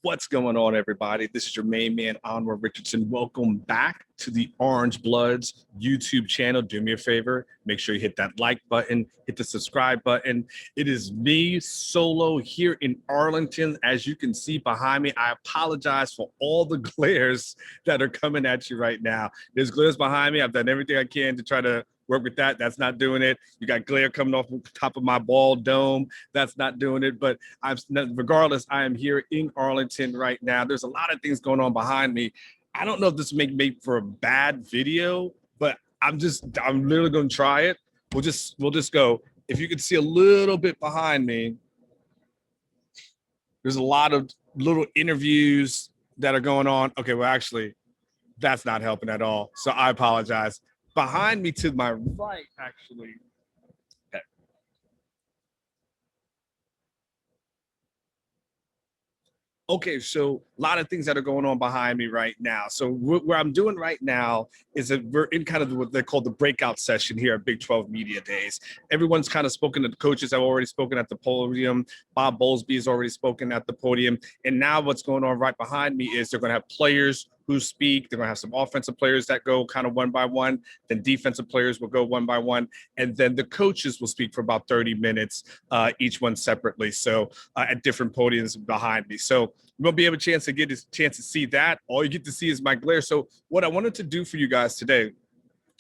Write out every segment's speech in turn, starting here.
What's going on, everybody? This is your main man, Anwar Richardson. Welcome back to the Orange Bloods YouTube channel. Do me a favor, make sure you hit that like button, hit the subscribe button. It is me solo here in Arlington. As you can see behind me, I apologize for all the glares that are coming at you right now. There's glares behind me. I've done everything I can to try to work with that. That's not doing it. You got glare coming off the top of my bald dome. That's not doing it. But regardless, I am here in Arlington right now. There's a lot of things going on behind me. I don't know if this may make for a bad video, but I'm literally going to try it. We'll just go. If you can see a little bit behind me, there's a lot of little interviews that are going on. Okay, well, actually, that's not helping at all. So I apologize. Behind me to my right, actually. Okay. Okay, so a lot of things that are going on behind me right now. So what I'm doing right now is that we're in kind of what they call the breakout session here at Big 12 Media Days. Everyone's kind of spoken to the coaches. Have already spoken at the podium. Bob Bowlesby has already spoken at the podium. And now what's going on right behind me is they're going to have players who speak. They're going to have some offensive players that go kind of one by one. Then defensive players will go one by one. And then the coaches will speak for about 30 minutes, each one separately. So at different podiums behind me. So you won't be able to get a chance to see that. All you get to see is my glare. So what I wanted to do for you guys today,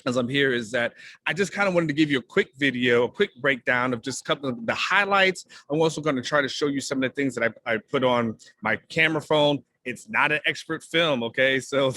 as I'm here, is that I just kind of wanted to give you a quick video, a quick breakdown of just a couple of the highlights. I'm also going to try to show you some of the things that I put on my camera phone. It's not an expert film, okay? So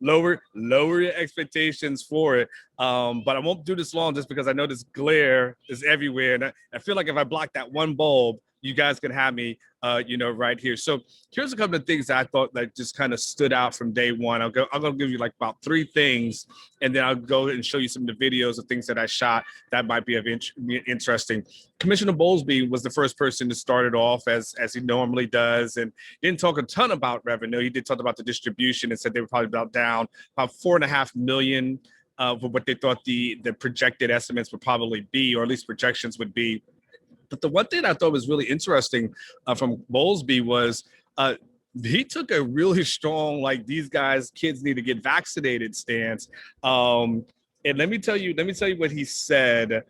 lower your expectations for it. But I won't do this long just because I know this glare is everywhere. And I feel like if I block that one bulb, you guys can have me, right here. So here's a couple of things that I thought that just kind of stood out from day one. I'm going to give you like about 3 things, and then I'll go and show you some of the videos of things that I shot that might be of interesting. Commissioner Bowlesby was the first person to start it off as he normally does, and didn't talk a ton about revenue. He did talk about the distribution and said they were probably down about $4.5 million for what they thought the projected estimates would probably be, or at least projections would be. But the one thing I thought was really interesting from Bowlesby was he took a really strong, like, these kids need to get vaccinated stance. And let me tell you what he said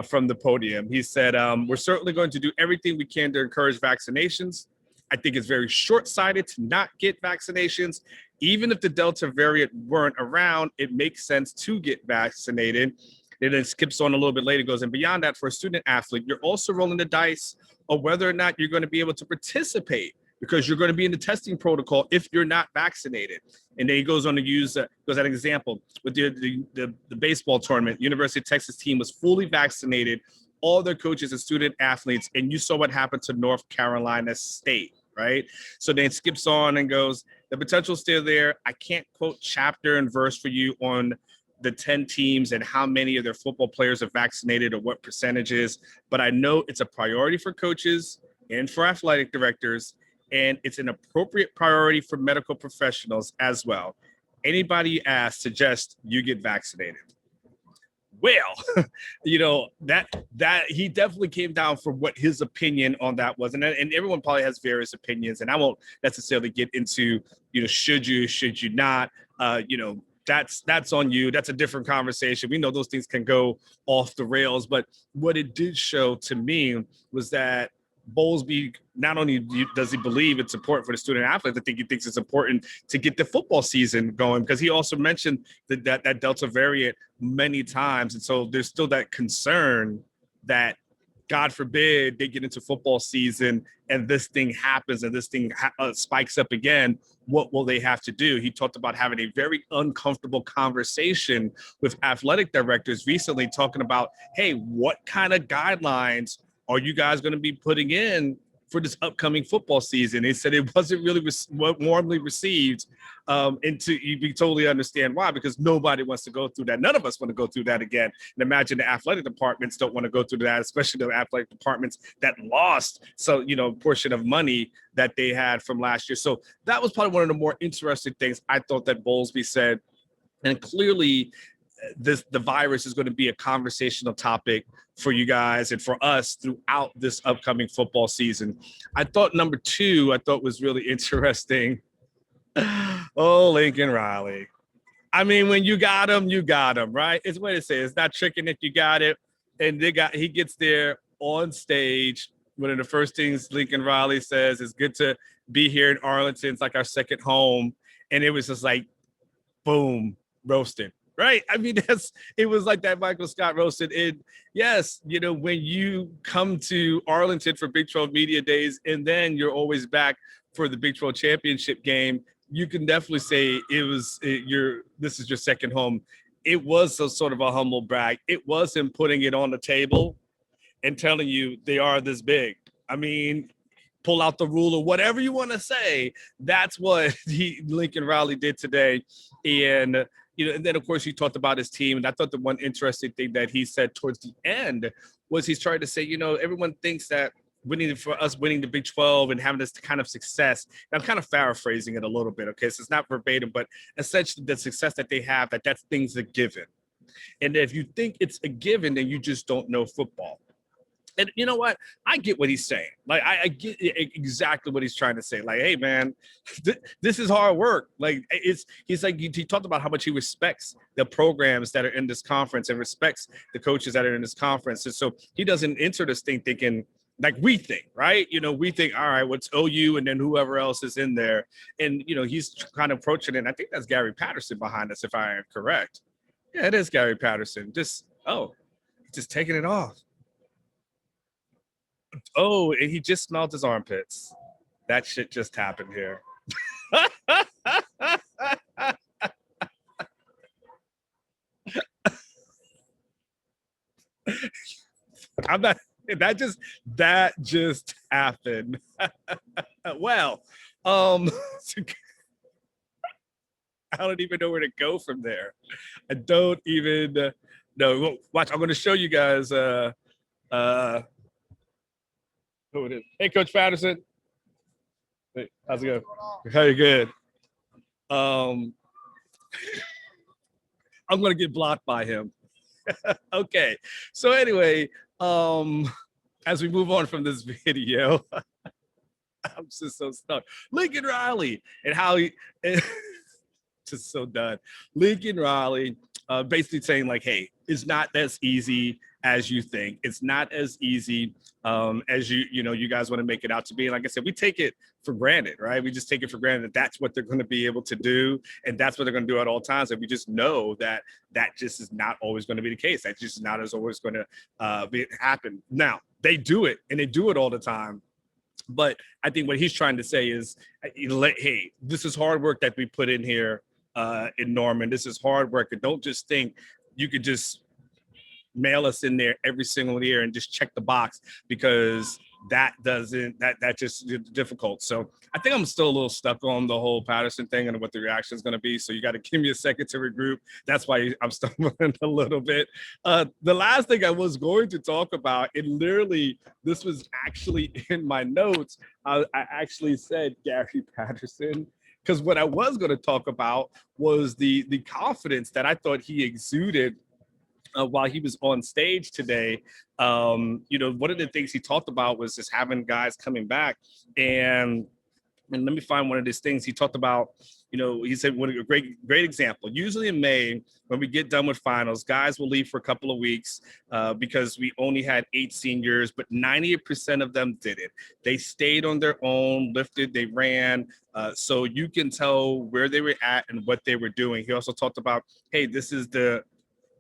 from the podium. He said, we're certainly going to do everything we can to encourage vaccinations. I think it's very short-sighted to not get vaccinations. Even if the Delta variant weren't around, it makes sense to get vaccinated. It then skips on a little bit later, goes, and beyond that, for a student athlete, you're also rolling the dice of whether or not you're going to be able to participate, because you're going to be in the testing protocol if you're not vaccinated. And then he goes on to use an example with the baseball tournament. University of Texas team was fully vaccinated, all their coaches and student athletes, and you saw what happened to North Carolina State, right? So then it skips on and goes, the potential's still there. I can't quote chapter and verse for you on the 10 teams and how many of their football players are vaccinated or what percentages, but I know it's a priority for coaches and for athletic directors, and it's an appropriate priority for medical professionals as well. Anybody you ask suggests you get vaccinated. Well, that he definitely came down for what his opinion on that was. And everyone probably has various opinions, and I won't necessarily get into, should you not, that's on you. That's a different conversation. We know those things can go off the rails, but what it did show to me was that Bowlesby, not only does he believe it's important for the student athletes, I think he thinks it's important to get the football season going, because he also mentioned that Delta variant many times. And so there's still that concern that, God forbid, they get into football season and this thing happens and this thing spikes up again. What will they have to do? He talked about having a very uncomfortable conversation with athletic directors recently, talking about, hey, what kind of guidelines are you guys going to be putting in for this upcoming football season? He said it wasn't really warmly received. And you totally understand why, because nobody wants to go through that. None of us want to go through that again. And imagine the athletic departments don't want to go through that, especially the athletic departments that lost a portion of money that they had from last year. So that was probably one of the more interesting things I thought that Bowlesby said. And clearly, the virus is going to be a conversational topic for you guys and for us throughout this upcoming football season. I thought number two, I thought was really interesting. Oh, Lincoln Riley. I mean, when you got him, right? It's what it says. It's not tricking if you got it. And he gets there on stage. One of the first things Lincoln Riley says is good to be here in Arlington. It's like our second home. And it was just like, boom, roasted. Right. I mean, it was like that Michael Scott roasted. And yes, when you come to Arlington for Big 12 Media Days, and then you're always back for the Big 12 Championship game, you can definitely say this is your second home. It was a sort of a humble brag. It was him putting it on the table and telling you they are this big. I mean, pull out the ruler, whatever you want to say. That's what Lincoln Riley did today. And and then of course he talked about his team. And I thought the one interesting thing that he said towards the end was he's trying to say, everyone thinks that winning the Big 12 and having this kind of success. And I'm kind of paraphrasing it a little bit, okay? So it's not verbatim, but essentially the success that they have, that's things a given. And if you think it's a given, then you just don't know football. And you know what? I get what he's saying. Like, I get exactly what he's trying to say. Like, hey, man, this is hard work. Like, he's like, he talked about how much he respects the programs that are in this conference and respects the coaches that are in this conference. And so he doesn't enter this thing thinking, like we think, right? We think, all right, what's OU and then whoever else is in there. And, he's kind of approaching it. And I think that's Gary Patterson behind us, if I am correct. Yeah, it is Gary Patterson. Just taking it off. Oh, and he just smelled his armpits. That shit just happened here. I'm not. That just happened. Well, I don't even know where to go from there. I don't even know. Watch, I'm going to show you guys. Who it is? Hey, Coach Patterson. Hey, how's it going? How you good? I'm going to get blocked by him. Okay. So anyway, as we move on from this video, I'm just so stuck. Lincoln Riley and how he just so done. Lincoln Riley basically saying like, hey, it's not as easy as you think. It's not as easy as you guys want to make it out to be. And like I said, we take it for granted, right? We just take it for granted that that's what they're going to be able to do. And that's what they're going to do at all times. And we just know that just is not always going to be the case. That just not as always going to happen. Now, they do it, and they do it all the time. But I think what he's trying to say is, hey, this is hard work that we put in here in Norman. This is hard work. And don't just think you could just mail us in there every single year and just check the box, because that just is difficult. So I think I'm still a little stuck on the whole Patterson thing and what the reaction is going to be. So you got to give me a second to regroup. That's why I'm stumbling a little bit. The last thing I was going to talk about, this was actually in my notes. I actually said Gary Patterson, because what I was going to talk about was the confidence that I thought he exuded while he was on stage today. One of the things he talked about was just having guys coming back. And let me find one of these things he talked about. He said, what a great example. Usually in May, when we get done with finals, guys will leave for a couple of weeks because we only had 8 seniors, but 90% of them did it. They stayed on their own, lifted, they ran. So you can tell where they were at and what they were doing. He also talked about, hey, this is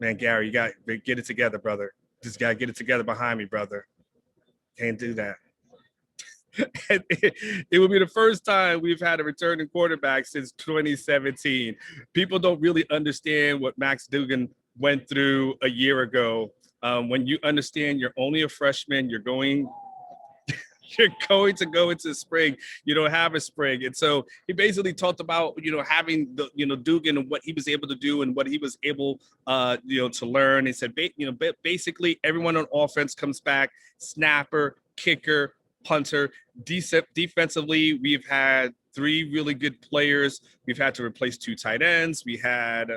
man, Gary, you got to get it together, brother. Just got to get it together behind me, brother. Can't do that. It will be the first time we've had a returning quarterback since 2017. People don't really understand what Max Duggan went through a year ago. When you understand you're only a freshman, you're going to go into spring. You don't have a spring. And so he basically talked about, having the, Duggan and what he was able to do and what he was able, to learn. He said, basically everyone on offense comes back: snapper, kicker, punter. Defensively, we've had 3 really good players. We've had to replace 2 tight ends. We had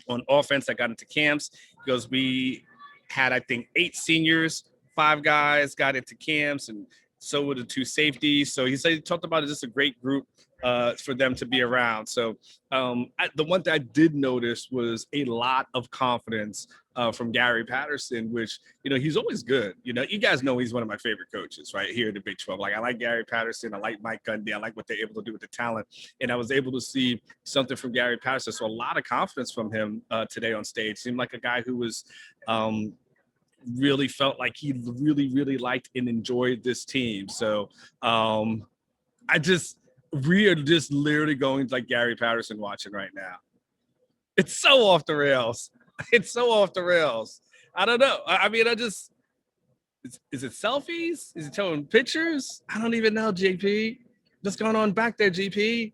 On offense, I got into camps. He goes, we had, I think, 8 seniors, 5 guys got into camps, and so were the 2 safeties. So he talked about it, just a great group for them to be around. So the one thing I did notice was a lot of confidence from Gary Patterson, which, he's always good. You guys know he's one of my favorite coaches right here in the Big 12. Like, I like Gary Patterson. I like Mike Gundy. I like what they're able to do with the talent. And I was able to see something from Gary Patterson. So a lot of confidence from him today on stage. Seemed like a guy who was really felt like he really, really liked and enjoyed this team. So we are just literally going like Gary Patterson watching right now. It's so off the rails. It's so off the rails. I don't know. Is it selfies? Is it showing pictures? I don't even know, JP. What's going on back there, GP?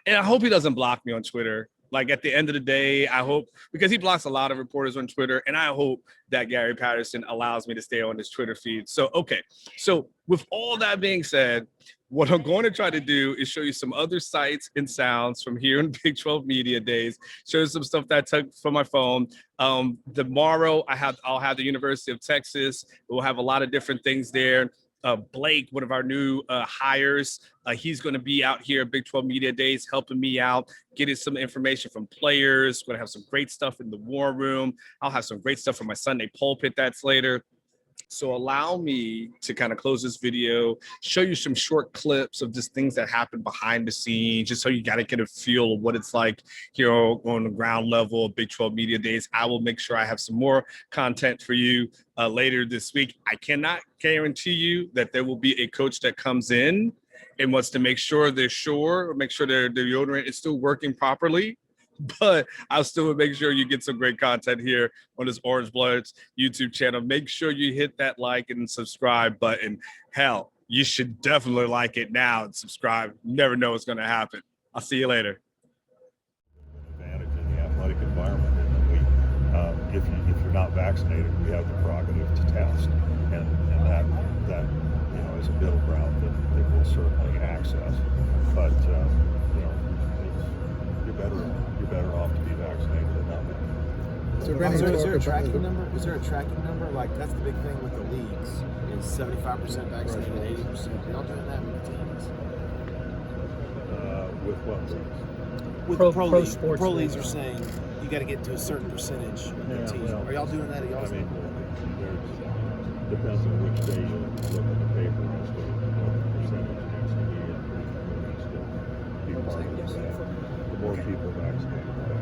And I hope he doesn't block me on Twitter. Like, at the end of the day, I hope, because he blocks a lot of reporters on Twitter, and I hope that Gary Patterson allows me to stay on his Twitter feed. So, okay. So with all that being said, what I'm going to try to do is show you some other sights and sounds from here in Big 12 Media Days, show you some stuff that I took from my phone. Tomorrow, I'll have the University of Texas. We'll have a lot of different things there. Blake, one of our new hires, he's going to be out here at Big 12 Media Days helping me out, getting some information from players. We're going to have some great stuff in the war room. I'll have some great stuff from my Sunday pulpit that's later. So allow me to kind of close this video, show you some short clips of just things that happen behind the scenes, just so you got to get a feel of what it's like here on the ground level of Big 12 Media Days. I will make sure I have some more content for you later this week. I cannot guarantee you that there will be a coach that comes in and wants to make sure their deodorant is still working properly. But I'll still make sure you get some great content here on this Orange Bloods YouTube channel. Make sure you hit that like and subscribe button. Hell, you should definitely like it now and subscribe. You never know what's going to happen. I'll see you later. Advantage in the athletic environment, and if you're not vaccinated, we have the prerogative to test, and that is a middle ground that we'll certainly access. But you're better off to be vaccinated than not. Is there a tracking number? Is there a tracking number? Like, that's the big thing with the leagues, is 75% vaccinated, 80%. Are y'all doing that with the teams? With what leagues? With pro leagues. Sports pro leagues are saying you got to get to a certain percentage of the teams. Are y'all doing that at y'all's league? Depends on which day you look at the paper as to what the percentage needs to be, and needs to be part of that. The more people vaccinated, the better.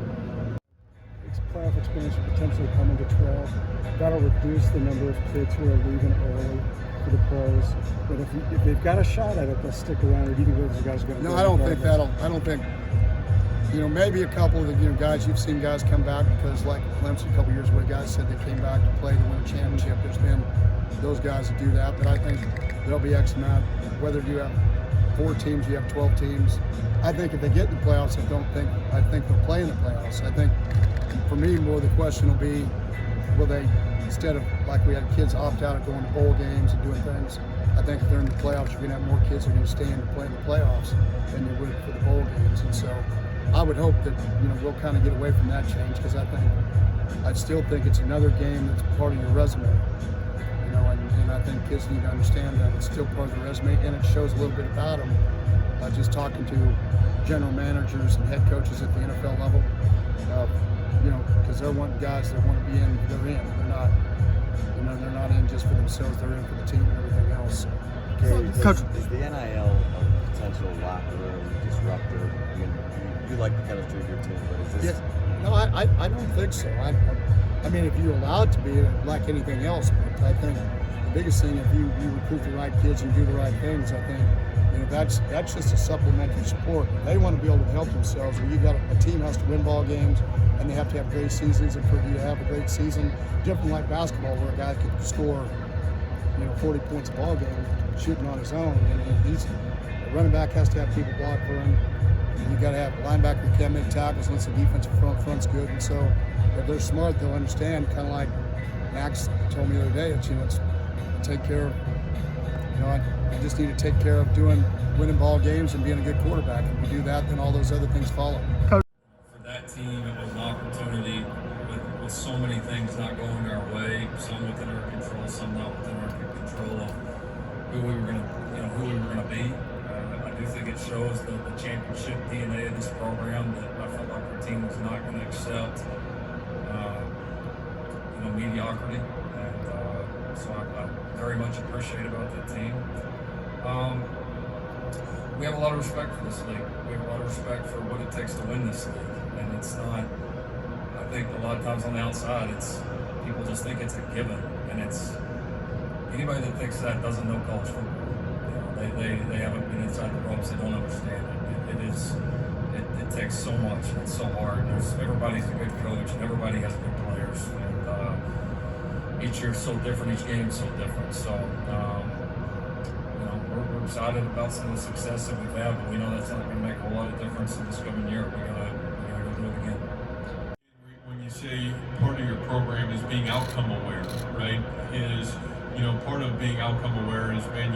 Playoff expansion potentially coming to 12. That'll reduce the number of kids who are leaving early for the pros. But if they've got a shot at it, they'll stick around. Or do you think those guys are going to? No, I don't think. Maybe a couple of the guys, you've seen guys come back because, like Clemson a couple years ago, guys said they came back to play to win a championship. There's been those guys that do that, but I think there'll be X amount. Whether you have 4 teams, you have 12 teams. I think if they get in the playoffs, I think they'll play in the playoffs. I think for me, more the question will be, will they, instead of like we had kids opt out of going to bowl games and doing things, I think if they're in the playoffs, you're going to have more kids that are going to stay in to play in the playoffs than you would for the bowl games. And so I would hope that, we'll kind of get away from that change, because I still think it's another game that's part of your resume. And I think kids need to understand that it's still part of the resume, and it shows a little bit about them. Just talking to general managers and head coaches at the NFL level, because they're one guys that want to be in, they're in. They're not in just for themselves, they're in for the team and everything else. Coach, is the NIL a potential locker room disruptor? I mean, you like the chemistry of your team, but is this? Yeah, no, I don't think so. I mean, if you allow it to be, like anything else, but I think the biggest thing, if you recruit the right kids and do the right things, I think that's just a supplementary support. If they want to be able to help themselves, and a team has to win ball games, and they have to have great seasons, and for you to have a great season, different like basketball, where a guy could score 40 points a ball game shooting on his own, and the running back has to have people block for him. You got to have a linebacker who can't make tackles unless the defensive front's good. And so if they're smart, they'll understand, kind of like Max told me the other day, it's take care of, I just need to take care of winning ball games and being a good quarterback. If you do that, then all those other things follow. For that team. It was an opportunity with so many things not going our way, some within our control, some not within our control of who we were gonna be. I do think it shows the championship DNA of this program that I felt like our team was not going to accept, mediocrity, and so I very much appreciate about that team. We have a lot of respect for this league. We have a lot of respect for what it takes to win this league, and it's not. I think a lot of times on the outside, it's people just think it's a given, and it's anybody that thinks that doesn't know college football. They haven't been inside the ropes. They don't understand it. It takes so much. And it's so hard. Everybody's a good coach, and everybody has good players. And each year's so different. Each game's so different. So we're excited about some of the success that we've had, but we know that's not going to make a whole lot of difference in this coming year. We gotta go do it again. When you say part of your program is being outcome aware, right? Part of being outcome aware is, man,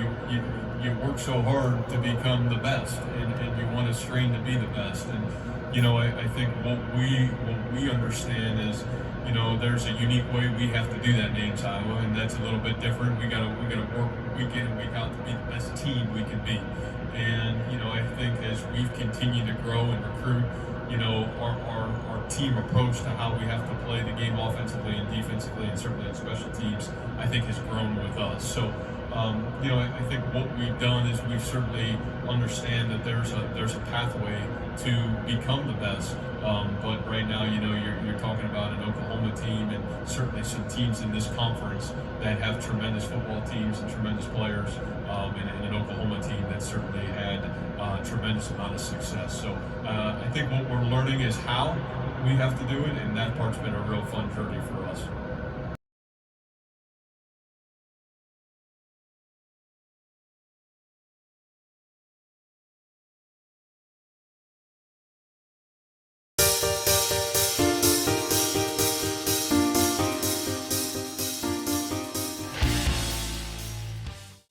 you work so hard to become the best, and you want to strain to be the best. And I think what we understand is, there's a unique way we have to do that in Ames, Iowa, and that's a little bit different. We gotta work week in and week out to be the best team we can be. And I think as we've continued to grow and recruit, our team approach to how we have to play the game offensively and defensively, and certainly on special teams, I think has grown with us. So, I think what we've done is we've certainly understand that there's a pathway to become the best. But right now, you're talking about an Oklahoma team, and certainly some teams in this conference that have tremendous football teams and tremendous players, and an Oklahoma team that certainly had a tremendous amount of success. So I think what we're learning is how we have to do it, and that part's been a real fun journey for us.